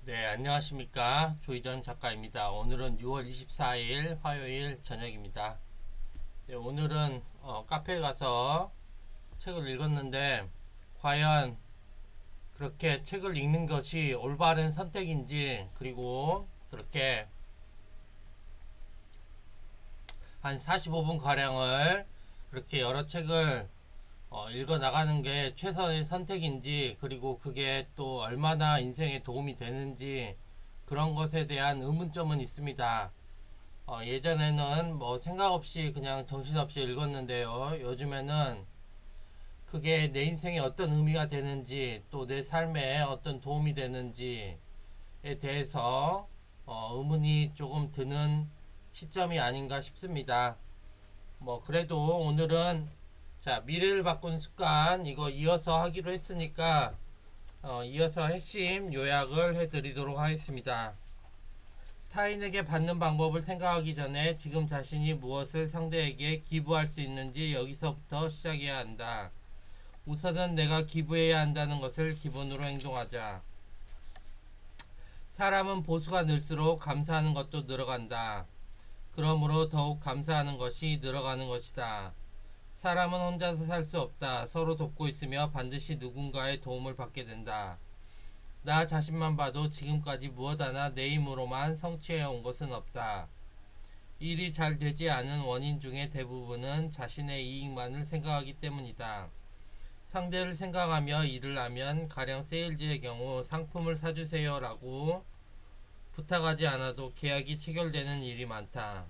네, 안녕하십니까. 조희전 작가입니다. 오늘은 6월 24일 화요일 저녁입니다. 네, 오늘은 카페에 가서 책을 읽었는데 과연 그렇게 책을 읽는 것이 올바른 선택인지, 그리고 그렇게 한 45분 가량을 그렇게 여러 책을 읽어 나가는 게 최선의 선택인지, 그리고 그게 또 얼마나 인생에 도움이 되는지, 그런 것에 대한 의문점은 있습니다. 예전에는 뭐 생각 없이 그냥 정신없이 읽었는데요. 요즘에는 그게 내 인생에 어떤 의미가 되는지, 또 내 삶에 어떤 도움이 되는지에 대해서 의문이 조금 드는 시점이 아닌가 싶습니다. 뭐 그래도 오늘은 자, 미래를 바꾼 습관 이거 이어서 하기로 했으니까 이어서 핵심 요약을 해드리도록 하겠습니다. 타인에게 받는 방법을 생각하기 전에 지금 자신이 무엇을 상대에게 기부할 수 있는지 여기서부터 시작해야 한다. 우선은 내가 기부해야 한다는 것을 기본으로 행동하자. 사람은 보수가 늘수록 감사하는 것도 늘어간다. 그러므로 더욱 감사하는 것이 늘어가는 것이다. 사람은 혼자서 살 수 없다. 서로 돕고 있으며 반드시 누군가의 도움을 받게 된다. 나 자신만 봐도 지금까지 무엇 하나 내 힘으로만 성취해 온 것은 없다. 일이 잘 되지 않은 원인 중에 대부분은 자신의 이익만을 생각하기 때문이다. 상대를 생각하며 일을 하면, 가령 세일즈의 경우 상품을 사주세요 라고 부탁하지 않아도 계약이 체결되는 일이 많다.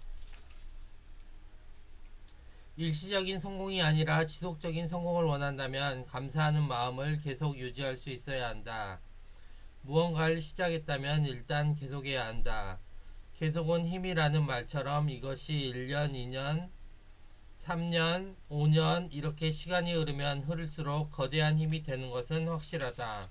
일시적인 성공이 아니라 지속적인 성공을 원한다면 감사하는 마음을 계속 유지할 수 있어야 한다. 무언가를 시작했다면 일단 계속해야 한다. 계속은 힘이라는 말처럼 이것이 1년, 2년, 3년, 5년 이렇게 시간이 흐르면 흐를수록 거대한 힘이 되는 것은 확실하다.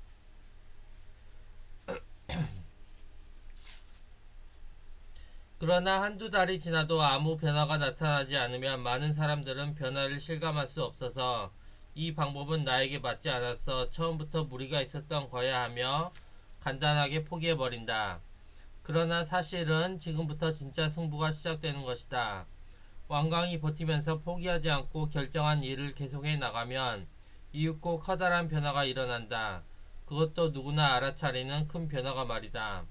그러나 한두 달이 지나도 아무 변화가 나타나지 않으면 많은 사람들은 변화를 실감할 수 없어서 이 방법은 나에게 맞지 않았어, 처음부터 무리가 있었던 거야 하며 간단하게 포기해버린다. 그러나 사실은 지금부터 진짜 승부가 시작되는 것이다. 완강히 버티면서 포기하지 않고 결정한 일을 계속해 나가면 이윽고 커다란 변화가 일어난다. 그것도 누구나 알아차리는 큰 변화가 말이다.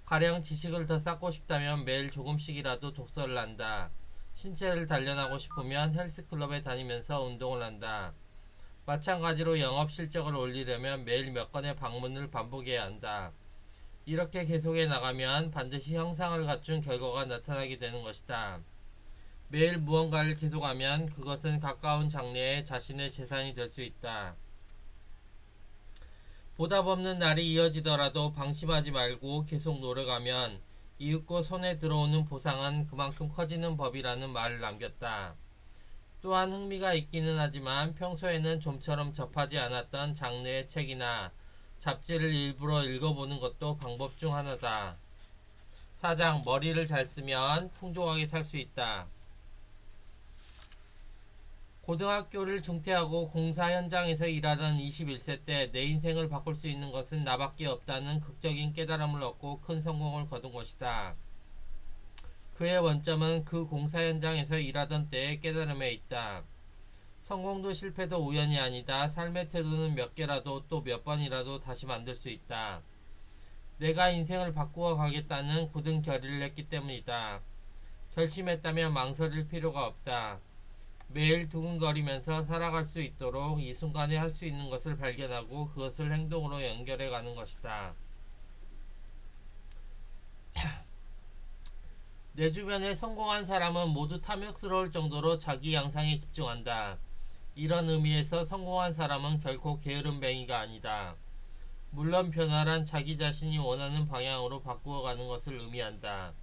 가령 지식을 더 쌓고 싶다면 매일 조금씩이라도 독서를 한다. 신체를 단련하고 싶으면 헬스클럽에 다니면서 운동을 한다. 마찬가지로 영업 실적을 올리려면 매일 몇 건의 방문을 반복해야 한다. 이렇게 계속해 나가면 반드시 형상을 갖춘 결과가 나타나게 되는 것이다. 매일 무언가를 계속하면 그것은 가까운 장래에 자신의 재산이 될 수 있다. 보답 없는 날이 이어지더라도 방심하지 말고 계속 노력하면 이윽고 손에 들어오는 보상은 그만큼 커지는 법이라는 말을 남겼다. 또한 흥미가 있기는 하지만 평소에는 좀처럼 접하지 않았던 장르의 책이나 잡지를 일부러 읽어보는 것도 방법 중 하나다. 4장 머리를 잘 쓰면 풍족하게 살 수 있다. 고등학교를 중퇴하고 공사 현장에서 일하던 21세 때 내 인생을 바꿀 수 있는 것은 나밖에 없다는 극적인 깨달음을 얻고 큰 성공을 거둔 것이다. 그의 원점은 그 공사 현장에서 일하던 때의 깨달음에 있다. 성공도 실패도 우연이 아니다. 삶의 태도는 몇 개라도 또 몇 번이라도 다시 만들 수 있다. 내가 인생을 바꾸어 가겠다는 굳은 결의를 했기 때문이다. 결심했다면 망설일 필요가 없다. 매일 두근거리면서 살아갈 수 있도록 이 순간에 할 수 있는 것을 발견하고 그것을 행동으로 연결해 가는 것이다. 내 주변에 성공한 사람은 모두 탐욕스러울 정도로 자기 양상에 집중한다. 이런 의미에서 성공한 사람은 결코 게으름뱅이가 아니다. 물론 변화란 자기 자신이 원하는 방향으로 바꾸어 가는 것을 의미한다.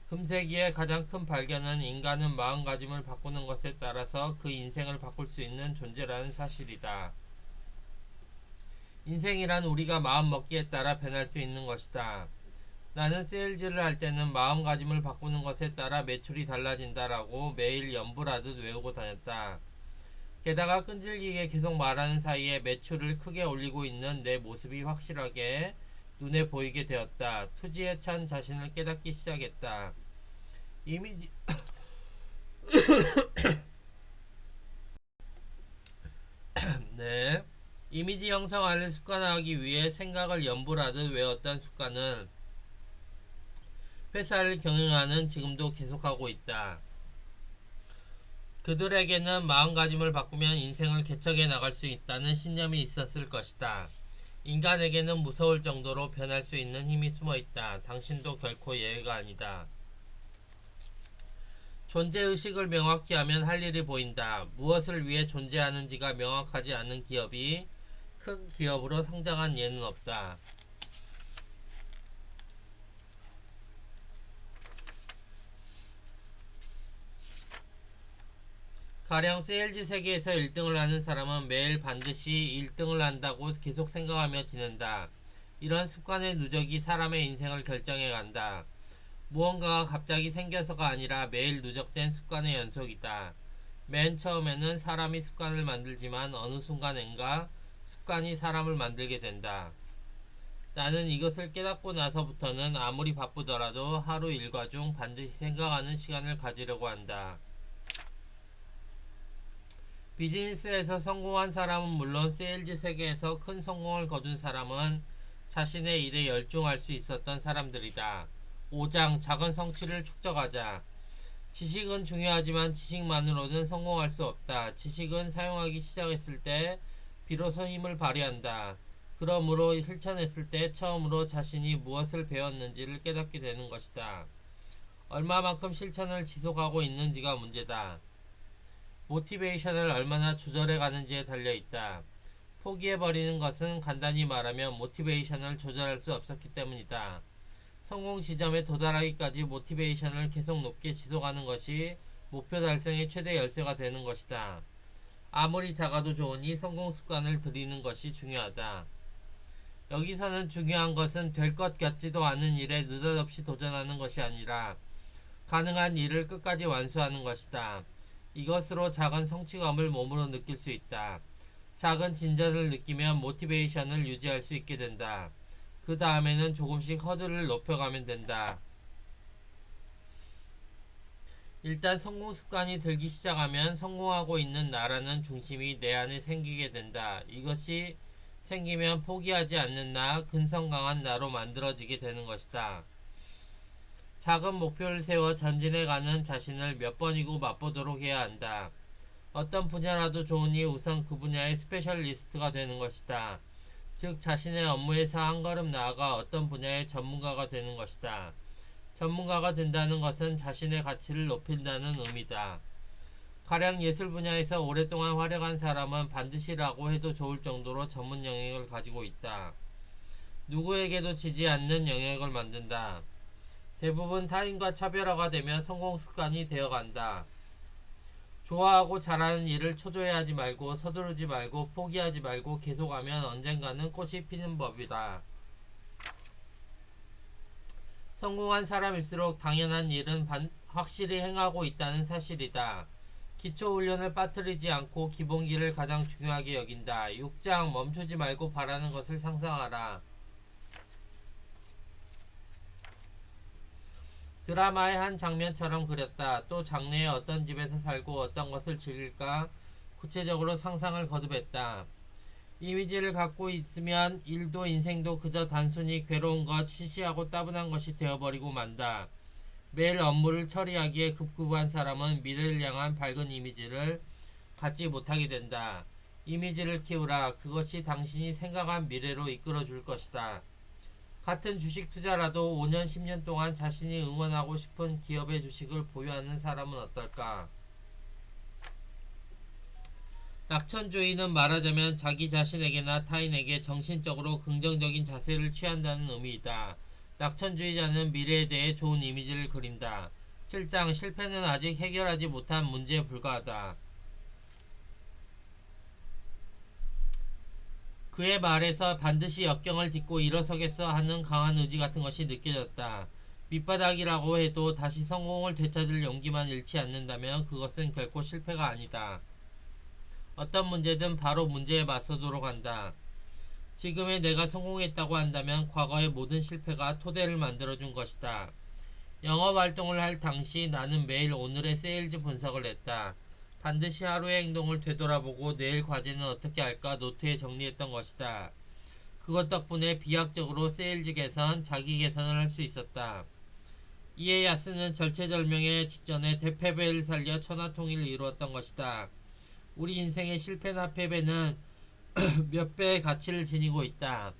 금세기의 가장 큰 발견은 인간은 마음가짐을 바꾸는 것에 따라서 그 인생을 바꿀 수 있는 존재라는 사실이다. 인생이란 우리가 마음먹기에 따라 변할 수 있는 것이다. 나는 세일즈를 할 때는 마음가짐을 바꾸는 것에 따라 매출이 달라진다라고 매일 연불하듯 외우고 다녔다. 게다가 끈질기게 계속 말하는 사이에 매출을 크게 올리고 있는 내 모습이 확실하게 눈에 보이게 되었다. 투지에 찬 자신을 깨닫기 시작했다. 이미지 네. 이미지 형성을 습관화하기 위해 생각을 염불하듯 외웠던 습관은 회사를 경영하는 지금도 계속하고 있다. 그들에게는 마음가짐을 바꾸면 인생을 개척해 나갈 수 있다는 신념이 있었을 것이다. 인간에게는 무서울 정도로 변할 수 있는 힘이 숨어 있다. 당신도 결코 예외가 아니다. 존재의식을 명확히 하면 할 일이 보인다. 무엇을 위해 존재하는지가 명확하지 않은 기업이 큰 기업으로 성장한 예는 없다. 가령 세일즈 세계에서 1등을 하는 사람은 매일 반드시 1등을 한다고 계속 생각하며 지낸다. 이런 습관의 누적이 사람의 인생을 결정해 간다. 무언가가 갑자기 생겨서가 아니라 매일 누적된 습관의 연속이다. 맨 처음에는 사람이 습관을 만들지만 어느 순간엔가 습관이 사람을 만들게 된다. 나는 이것을 깨닫고 나서부터는 아무리 바쁘더라도 하루 일과 중 반드시 생각하는 시간을 가지려고 한다. 비즈니스에서 성공한 사람은 물론 세일즈 세계에서 큰 성공을 거둔 사람은 자신의 일에 열중할 수 있었던 사람들이다. 5장 작은 성취를 축적하자. 지식은 중요하지만 지식만으로는 성공할 수 없다. 지식은 사용하기 시작했을 때 비로소 힘을 발휘한다. 그러므로 실천했을 때 처음으로 자신이 무엇을 배웠는지를 깨닫게 되는 것이다. 얼마만큼 실천을 지속하고 있는지가 문제다. 모티베이션을 얼마나 조절해 가는지에 달려있다. 포기해버리는 것은 간단히 말하면 모티베이션을 조절할 수 없었기 때문이다. 성공 지점에 도달하기까지 모티베이션을 계속 높게 지속하는 것이 목표 달성의 최대 열쇠가 되는 것이다. 아무리 작아도 좋으니 성공 습관을 들이는 것이 중요하다. 여기서는 중요한 것은 될 것 같지도 않은 일에 느닷없이 도전하는 것이 아니라 가능한 일을 끝까지 완수하는 것이다. 이것으로 작은 성취감을 몸으로 느낄 수 있다. 작은 진전을 느끼면 모티베이션을 유지할 수 있게 된다. 그 다음에는 조금씩 허들을 높여가면 된다. 일단 성공 습관이 들기 시작하면 성공하고 있는 나라는 중심이 내 안에 생기게 된다. 이것이 생기면 포기하지 않는 나, 근성 강한 나로 만들어지게 되는 것이다. 작은 목표를 세워 전진해가는 자신을 몇 번이고 맛보도록 해야 한다. 어떤 분야라도 좋으니 우선 그 분야의 스페셜리스트가 되는 것이다. 즉 자신의 업무에서 한 걸음 나아가 어떤 분야의 전문가가 되는 것이다. 전문가가 된다는 것은 자신의 가치를 높인다는 의미다. 가령 예술 분야에서 오랫동안 활약한 사람은 반드시라고 해도 좋을 정도로 전문 영역을 가지고 있다. 누구에게도 지지 않는 영역을 만든다. 대부분 타인과 차별화가 되며 성공 습관이 되어간다. 좋아하고 잘하는 일을 초조해하지 말고 서두르지 말고 포기하지 말고 계속하면 언젠가는 꽃이 피는 법이다. 성공한 사람일수록 당연한 일은 확실히 행하고 있다는 사실이다. 기초훈련을 빠뜨리지 않고 기본기를 가장 중요하게 여긴다. 6장 멈추지 말고 바라는 것을 상상하라. 드라마의 한 장면처럼 그렸다. 또 장래에 어떤 집에서 살고 어떤 것을 즐길까 구체적으로 상상을 거듭했다. 이미지를 갖고 있으면 일도 인생도 그저 단순히 괴로운 것, 시시하고 따분한 것이 되어버리고 만다. 매일 업무를 처리하기에 급급한 사람은 미래를 향한 밝은 이미지를 갖지 못하게 된다. 이미지를 키우라. 그것이 당신이 생각한 미래로 이끌어 줄 것이다. 같은 주식 투자라도 5년 10년 동안 자신이 응원하고 싶은 기업의 주식을 보유하는 사람은 어떨까? 낙천주의는 말하자면 자기 자신에게나 타인에게 정신적으로 긍정적인 자세를 취한다는 의미이다. 낙천주의자는 미래에 대해 좋은 이미지를 그린다. 7장 실패는 아직 해결하지 못한 문제에 불과하다. 그의 말에서 반드시 역경을 딛고 일어서겠어 하는 강한 의지 같은 것이 느껴졌다. 밑바닥이라고 해도 다시 성공을 되찾을 용기만 잃지 않는다면 그것은 결코 실패가 아니다. 어떤 문제든 바로 문제에 맞서도록 한다. 지금의 내가 성공했다고 한다면 과거의 모든 실패가 토대를 만들어준 것이다. 영업 활동을 할 당시 나는 매일 오늘의 세일즈 분석을 했다. 반드시 하루의 행동을 되돌아보고 내일 과제는 어떻게 할까 노트에 정리했던 것이다. 그것 덕분에 비약적으로 세일즈 개선, 자기 개선을 할 수 있었다. 이에야스는 절체절명의 직전에 대패배를 살려 천하통일을 이루었던 것이다. 우리 인생의 실패나 패배는 몇 배의 가치를 지니고 있다.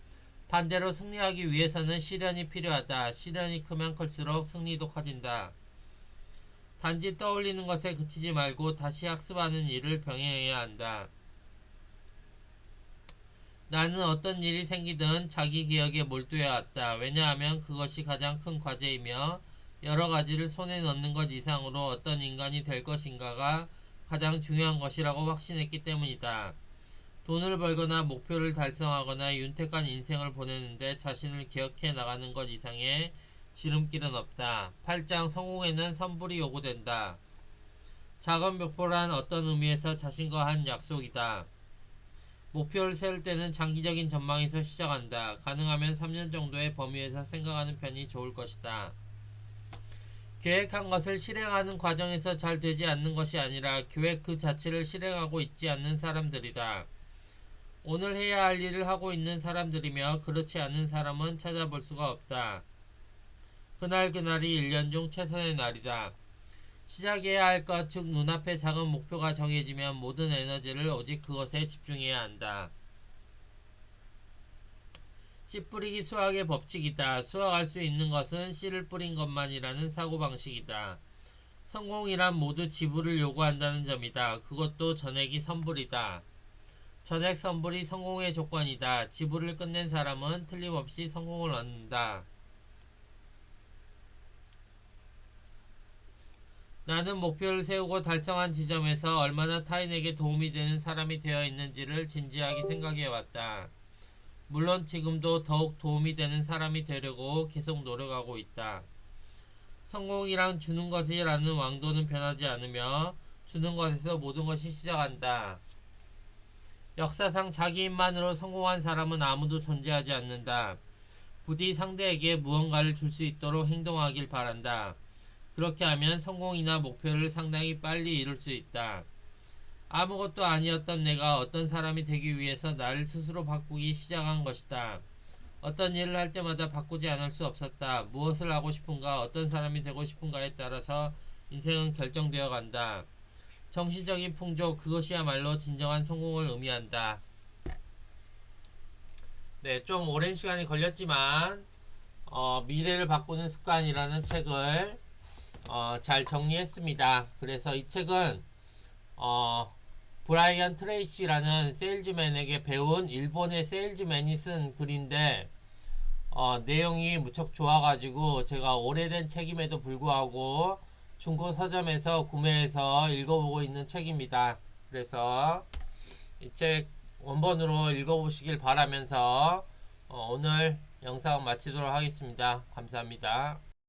반대로 승리하기 위해서는 시련이 필요하다. 시련이 크면 클수록 승리도 커진다. 단지 떠올리는 것에 그치지 말고 다시 학습하는 일을 병행해야 한다. 나는 어떤 일이 생기든 자기 개혁에 몰두해 왔다. 왜냐하면 그것이 가장 큰 과제이며 여러 가지를 손에 넣는 것 이상으로 어떤 인간이 될 것인가가 가장 중요한 것이라고 확신했기 때문이다. 돈을 벌거나 목표를 달성하거나 윤택한 인생을 보내는데 자신을 개혁해 나가는 것 이상의 지름길은 없다. 8장 성공에는 선불이 요구된다. 작은 목표란 어떤 의미에서 자신과 한 약속이다. 목표를 세울 때는 장기적인 전망에서 시작한다. 가능하면 3년 정도의 범위에서 생각하는 편이 좋을 것이다. 계획한 것을 실행하는 과정에서 잘 되지 않는 것이 아니라 계획 그 자체를 실행하고 있지 않는 사람들이다. 오늘 해야 할 일을 하고 있는 사람들이며 그렇지 않은 사람은 찾아볼 수가 없다. 그날그날이 1년 중 최선의 날이다. 시작해야 할 것, 즉 눈앞에 작은 목표가 정해지면 모든 에너지를 오직 그것에 집중해야 한다. 씨 뿌리기 수학의 법칙이다. 수확할 수 있는 것은 씨를 뿌린 것만이라는 사고방식이다. 성공이란 모두 지불을 요구한다는 점이다. 그것도 전액이 선불이다. 전액 선불이 성공의 조건이다. 지불을 끝낸 사람은 틀림없이 성공을 얻는다. 나는 목표를 세우고 달성한 지점에서 얼마나 타인에게 도움이 되는 사람이 되어 있는지를 진지하게 생각해 왔다. 물론 지금도 더욱 도움이 되는 사람이 되려고 계속 노력하고 있다. 성공이란 주는 것이라는 왕도는 변하지 않으며 주는 것에서 모든 것이 시작한다. 역사상 자기 힘만으로 성공한 사람은 아무도 존재하지 않는다. 부디 상대에게 무언가를 줄 수 있도록 행동하길 바란다. 그렇게 하면 성공이나 목표를 상당히 빨리 이룰 수 있다. 아무것도 아니었던 내가 어떤 사람이 되기 위해서 나를 스스로 바꾸기 시작한 것이다. 어떤 일을 할 때마다 바꾸지 않을 수 없었다. 무엇을 하고 싶은가, 어떤 사람이 되고 싶은가에 따라서 인생은 결정되어 간다. 정신적인 풍족, 그것이야말로 진정한 성공을 의미한다. 네, 좀 오랜 시간이 걸렸지만 미래를 바꾸는 습관이라는 책을 잘 정리했습니다. 그래서 이 책은 브라이언 트레이시라는 세일즈맨에게 배운 일본의 세일즈맨이 쓴 글인데 내용이 무척 좋아가지고 제가 오래된 책임에도 불구하고 중고 서점에서 구매해서 읽어보고 있는 책입니다. 그래서 이 책 원본으로 읽어보시길 바라면서 오늘 영상 마치도록 하겠습니다. 감사합니다.